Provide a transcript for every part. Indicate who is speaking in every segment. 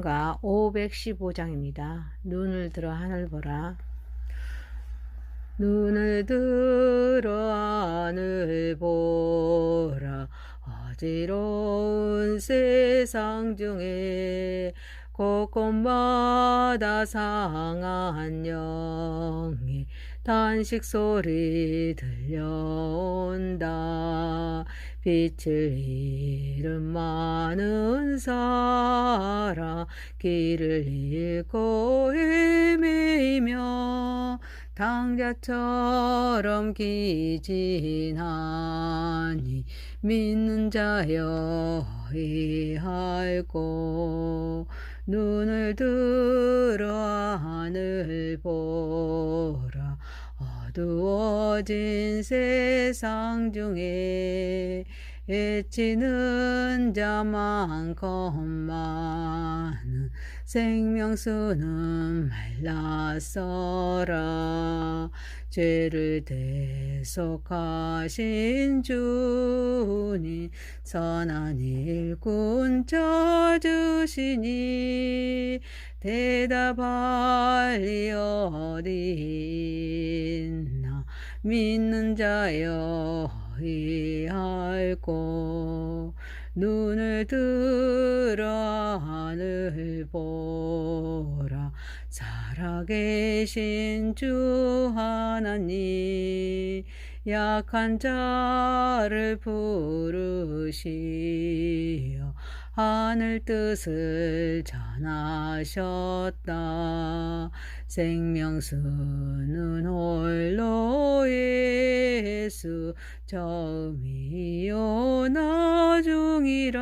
Speaker 1: 찬송가 515장입니다. 눈을 들어 하늘 보라. 눈을 들어 하늘 보라. 어지러운 세상 중에 곳곳마다 상한 영의 단식 소리 들려온다. 빛을 잃은 많은 사람 길을 잃고 헤매이며 당자처럼 기진하니 믿는 자여 이할고 눈을 들어 하늘 보라. 어두워진 세상 중에 애치는 자 많건만은 생명수는 말랐어라. 죄를 대속하신 주님 선한 일꾼 찾으시니 대답할 리 어디 있나. 믿는 자여 이할고 눈을 들어 하늘 보라. 살아계신 주 하나님 약한 자를 부르시어 하늘 뜻을 전하셨다. 생명수는 홀로 예수 처음이요 나중이라.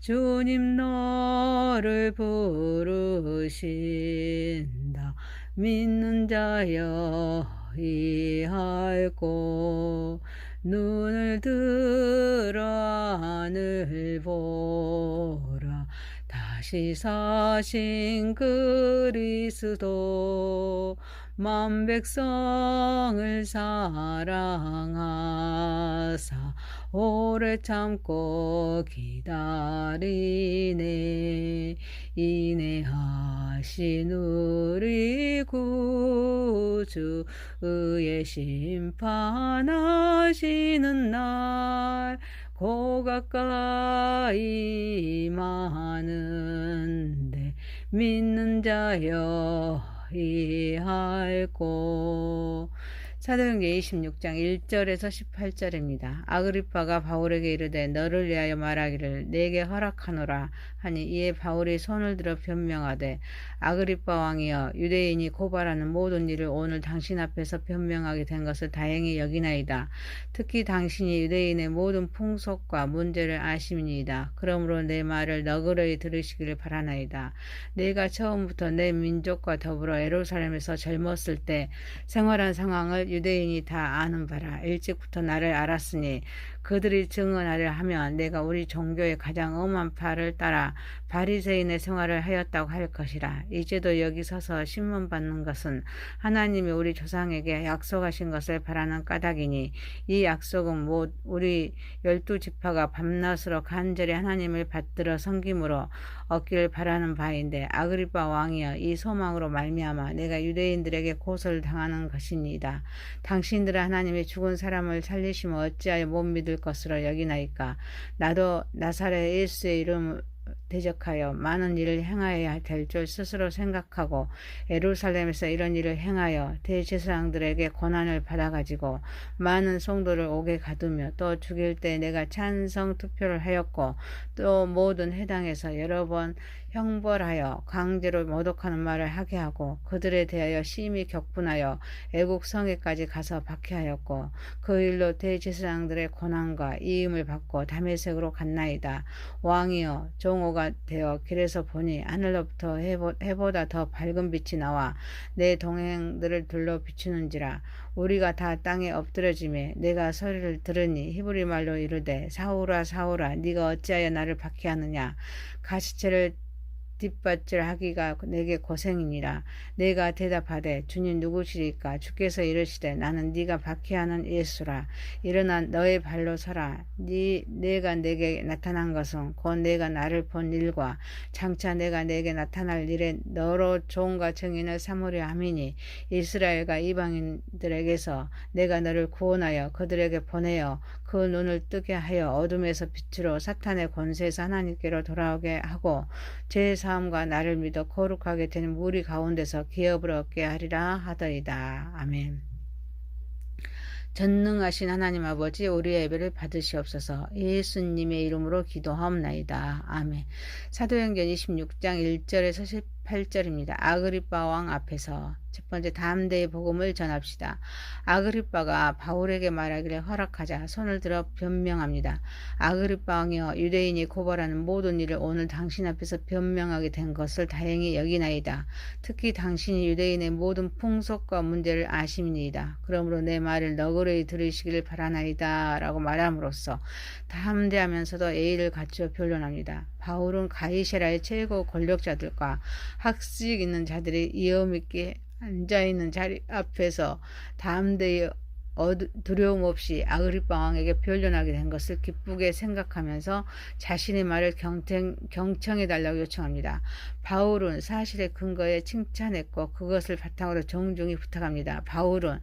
Speaker 1: 주님 너를 부르신다. 믿는 자여 이할고 눈을 들어 하늘 보라. 다시 사신 그리스도 만 백성을 사랑하사 오래 참고 기다리네. 인내하신 우리 구주 의의 심판하시는 날 고 가까이 임하는데 믿는 자여 이할고. 사도행전 26장 1절에서 18절입니다. 아그리빠가 바울에게 이르되 너를 위하여 말하기를 내게 허락하노라 하니 이에 바울이 손을 들어 변명하되 아그리빠 왕이여 유대인이 고발하는 모든 일을 오늘 당신 앞에서 변명하게 된 것을 다행히 여기나이다. 특히 당신이 유대인의 모든 풍속과 문제를 아심이니이다. 그러므로 내 말을 너그러이 들으시기를 바라나이다. 내가 처음부터 내 민족과 더불어 예루살렘에서 젊었을 때 생활한 상황을 유대인이 다 아는 바라. 일찍부터 나를 알았으니 그들이 증언하려 하면 내가 우리 종교의 가장 엄한 바를 따라 바리새인의 생활을 하였다고 할 것이라. 이제도 여기 서서 신문 받는 것은 하나님이 우리 조상에게 약속하신 것을 바라는 까닭이니 이 약속은 못 우리 12지파가 밤낮으로 간절히 하나님을 받들어 섬김으로 얻기를 바라는 바인데 아그리빠 왕이여 이 소망으로 말미암아 내가 유대인들에게 고소를 당하는 것이니이다. 당신들은 하나님이 죽은 사람을 살리시면 어찌하여 못 믿을 것으로 여기나이까. 나도 나사렛 예수의 이름 대적하여 많은 일을 행하여야 될 줄 스스로 생각하고 예루살렘에서 이런 일을 행하여 대제사장들에게 고난을 받아가지고 많은 성도를 옥에 가두며 또 죽일 때 내가 찬성 투표를 하였고 또 모든 회당에서 여러 번 형벌하여 강제로 모독하는 말을 하게 하고 그들에 대하여 심히 격분하여 애국 성에까지 가서 박해하였고 그 일로 대제사장들의 고난과 이임을 받고 다메섹으로 갔나이다. 왕이여 종호가 되어 길에서 보니 하늘로부터 해보다 더 밝은 빛이 나와 내 동행들을 둘러 비추는지라. 우리가 다 땅에 엎드려지매 내가 소리를 들으니 히브리 말로 이르되 사울아 사울아 네가 어찌하여 나를 박해하느냐. 가시체를 뒷받질하기가 내게 고생이니라. 내가 대답하되 주님 누구시리까? 주께서 이르시되 나는 네가 박해하는 예수라. 일어나 너의 발로 서라. 내가 내게 나타난 것은 곧 내가 나를 본 일과 장차 내가 내게 나타날 일에 너로 종과 증인을 삼으려 함이니 이스라엘과 이방인들에게서 내가 너를 구원하여 그들에게 보내어 그 눈을 뜨게 하여 어둠에서 빛으로 사탄의 권세에서 하나님께로 돌아오게 하고 제 사함과 나를 믿어 거룩하게 되는 무리 가운데서 기업을 얻게 하리라 하더이다. 아멘. 전능하신 하나님 아버지, 우리의 예배를 받으시옵소서. 예수님의 이름으로 기도하옵나이다. 아멘. 사도행전 26장 1절에서 18절입니다. 아그리빠 왕 앞에서 첫 번째, 담대히 복음을 전합시다. 아그리빠가 바울에게 말하기를 허락하자 손을 들어 변명합니다. 아그리빠 왕이여, 유대인이 고발하는 모든 일을 오늘 당신 앞에서 변명하게 된 것을 다행히 여기나이다. 특히 당신이 유대인의 모든 풍속과 문제를 아심이니이다. 그러므로 내 말을 너그러이 들으시기를 바라나이다. 라고 말함으로써 담대하면서도 예의를 갖추어 변론합니다. 바울은 가이사랴의 최고 권력자들과 학식 있는 자들이 위험 있게 앉아있는 자리 앞에서 담대히 두려움 없이 아그리빠 왕에게 변론하게 된 것을 기쁘게 생각하면서 자신의 말을 경청해달라고 요청합니다. 바울은 사실의 근거에 칭찬했고 그것을 바탕으로 정중히 부탁합니다. 바울은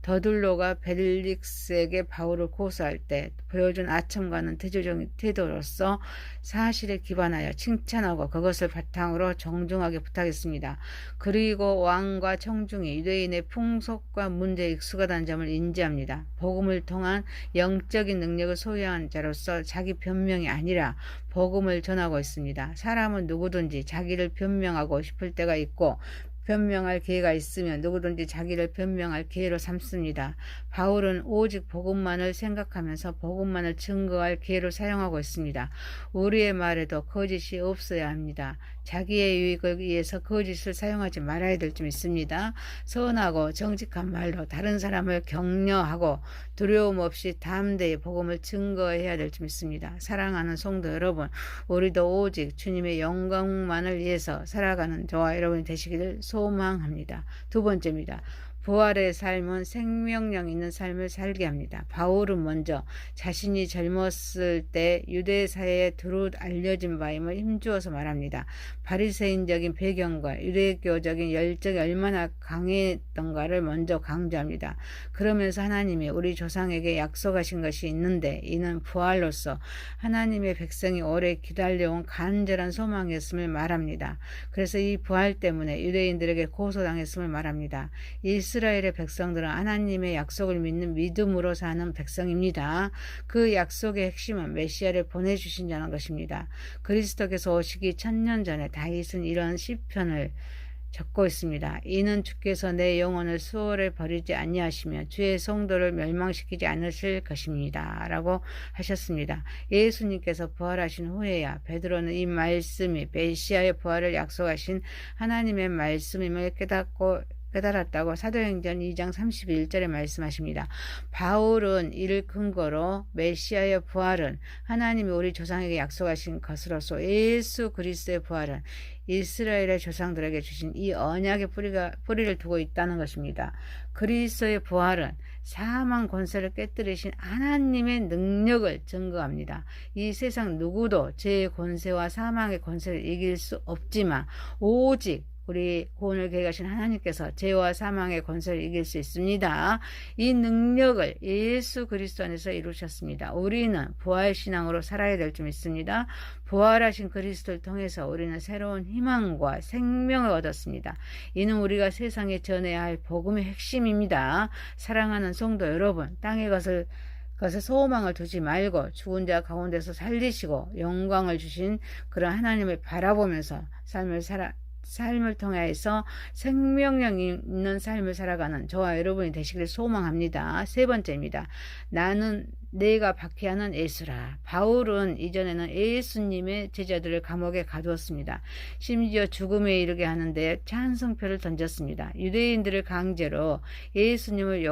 Speaker 1: 더둘로가 벨릭스에게 바울을 고소할 때 보여준 아첨과는 대조적인 태도로서 사실에 기반하여 칭찬하고 그것을 바탕으로 정중하게 부탁했습니다. 그리고 왕과 청중이 유대인의 풍속과 문제에 익숙하다는 점을 인지합니다. 복음을 통한 영적인 능력을 소유한 자로서 자기 변명이 아니라 복음을 전하고 있습니다. 사람은 누구든지 자기를 변명하고 싶을 때가 있고 변명할 기회가 있으면 누구든지 자기를 변명할 기회로 삼습니다. 바울은 오직 복음만을 생각하면서 복음만을 증거할 기회로 사용하고 있습니다. 우리의 말에도 거짓이 없어야 합니다. 자기의 유익을 위해서 거짓을 사용하지 말아야 될 점 있습니다. 선하고 정직한 말로 다른 사람을 격려하고 두려움 없이 담대히 복음을 증거해야 될 점 있습니다. 사랑하는 성도 여러분, 우리도 오직 주님의 영광만을 위해서 살아가는 저와 여러분이 되시기를 소망합니다. 두 번째입니다. 부활의 삶은 생명력 있는 삶을 살게 합니다. 바울은 먼저 자신이 젊었을 때 유대 사회에 두루 알려진 바임을 힘주어서 말합니다. 바리새인적인 배경과 유대교적인 열정이 얼마나 강했던가를 먼저 강조합니다. 그러면서 하나님이 우리 조상에게 약속하신 것이 있는데 이는 부활로서 하나님의 백성이 오래 기다려온 간절한 소망이었음을 말합니다. 그래서 이 부활 때문에 유대인들에게 고소당했음을 말합니다. 이스라엘의 백성들은 하나님의 약속을 믿는 믿음으로 사는 백성입니다. 그 약속의 핵심은 메시아를 보내주신 자는 것입니다. 그리스도께서 오시기 1000년 전에 다윗은 이런 시편을 적고 있습니다. 이는 주께서 내 영혼을 수월에 버리지 아니하시며 주의 성도를 멸망시키지 않으실 것입니다. 라고 하셨습니다. 예수님께서 부활하신 후에야 베드로는 이 말씀이 메시아의 부활을 약속하신 하나님의 말씀임을 깨달았다고 사도행전 2장 31절에 말씀하십니다. 바울은 이를 근거로 메시아의 부활은 하나님이 우리 조상에게 약속하신 것으로서 예수 그리스도의 부활은 이스라엘의 조상들에게 주신 이 언약의 뿌리를 두고 있다는 것입니다. 그리스도의 부활은 사망 권세를 깨뜨리신 하나님의 능력을 증거합니다. 이 세상 누구도 죄의 권세와 사망의 권세를 이길 수 없지만 오직 우리 구원을 계획하신 하나님께서 죄와 사망의 권세를 이길 수 있습니다. 이 능력을 예수 그리스도 안에서 이루셨습니다. 우리는 부활신앙으로 살아야 될 점 있습니다. 부활하신 그리스도를 통해서 우리는 새로운 희망과 생명을 얻었습니다. 이는 우리가 세상에 전해야 할 복음의 핵심입니다. 사랑하는 성도 여러분, 땅의 것에 소망을 두지 말고 죽은 자 가운데서 살리시고 영광을 주신 그런 하나님을 바라보면서 삶을 통해서 생명력 있는 삶을 살아가는 저와 여러분이 되시기를 소망합니다. 세 번째입니다. 나는 내가 박해하는 예수라. 바울은 이전에는 예수님의 제자들을 감옥에 가두었습니다. 심지어 죽음에 이르게 하는데 찬성표를 던졌습니다. 유대인들을 강제로 예수님을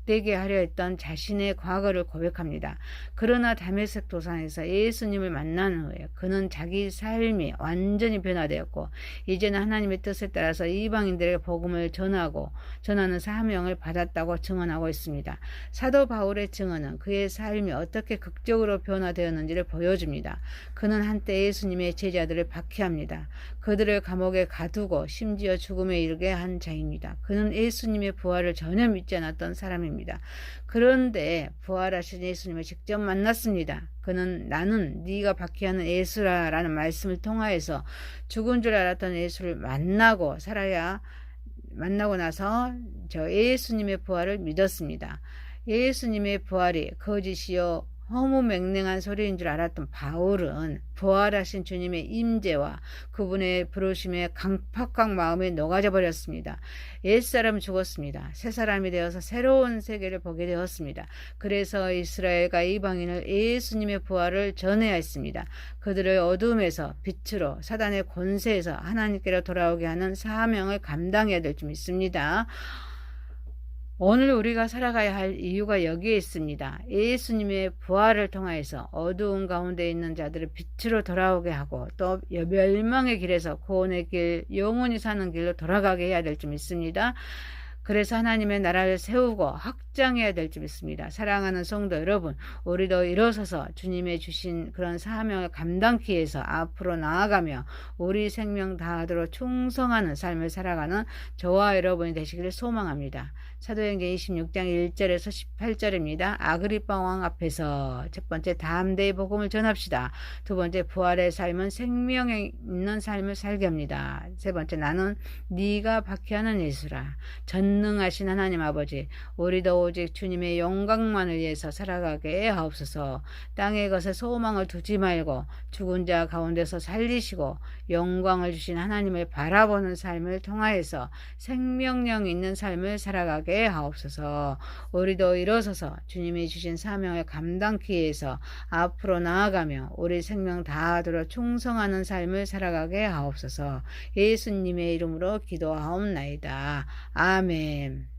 Speaker 1: 복되게 하려 했던 자신의 과거를 고백합니다. 그러나 다메섹 도상에서 예수님을 만난 후에 그는 자기 삶이 완전히 변화되었고 이제는 하나님의 뜻에 따라서 이방인들에게 복음을 전하는 사명을 받았다고 증언하고 있습니다. 사도 바울의 증언은 그의 삶이 어떻게 극적으로 변화되었는지를 보여줍니다. 그는 한때 예수님의 제자들을 박해합니다. 그들을 감옥에 가두고 심지어 죽음에 이르게 한 자입니다. 그는 예수님의 부활을 전혀 믿지 않았던 사람입니다. 그런데 부활하신 예수님을 직접 만났습니다. 그는 나는 네가 박해하는 예수라라는 말씀을 통하여서 죽은 줄 알았던 예수를 만나고 나서 예수님의 부활을 믿었습니다. 예수님의 부활이 거짓이요 허무맹랑한 소리인 줄 알았던 바울은 부활하신 주님의 임재와 그분의 부르심에 강팍강 마음에 녹아져 버렸습니다. 옛사람은 죽었습니다. 새 사람이 되어서 새로운 세계를 보게 되었습니다. 그래서 이스라엘과 이방인을 예수님의 부활을 전해야 했습니다. 그들을 어둠에서 빛으로 사단의 권세에서 하나님께로 돌아오게 하는 사명을 감당해야 될 줄 믿습니다. 오늘 우리가 살아가야 할 이유가 여기에 있습니다. 예수님의 부활을 통하여서 어두운 가운데 있는 자들을 빛으로 돌아오게 하고 또 멸망의 길에서 구원의 길, 영원히 사는 길로 돌아가게 해야 될 줄 믿습니다. 그래서 하나님의 나라를 세우고 확장해야 될 줄 믿습니다. 사랑하는 성도 여러분, 우리도 일어서서 주님의 주신 그런 사명을 감당케 해서 앞으로 나아가며 우리 생명 다하도록 충성하는 삶을 살아가는 저와 여러분이 되시기를 소망합니다. 사도행전 26장 1절에서 18절입니다. 아그리빠 왕 앞에서 첫 번째 담대히 복음을 전합시다. 두 번째 부활의 삶은 생명에 있는 삶을 살게 합니다. 세 번째 나는 네가 박해하는 예수라. 전능하신 하나님 아버지, 우리도 오직 주님의 영광만을 위해서 살아가게 하옵소서. 땅의 것에 소망을 두지 말고 죽은 자 가운데서 살리시고 영광을 주신 하나님을 바라보는 삶을 통하여서 생명력 있는 삶을 살아가게 하옵소서. 우리도 일어서서 주님이 주신 사명을 감당케 위해서 앞으로 나아가며 우리 생명 다하도록 충성하는 삶을 살아가게 하옵소서. 예수님의 이름으로 기도하옵나이다. 아멘.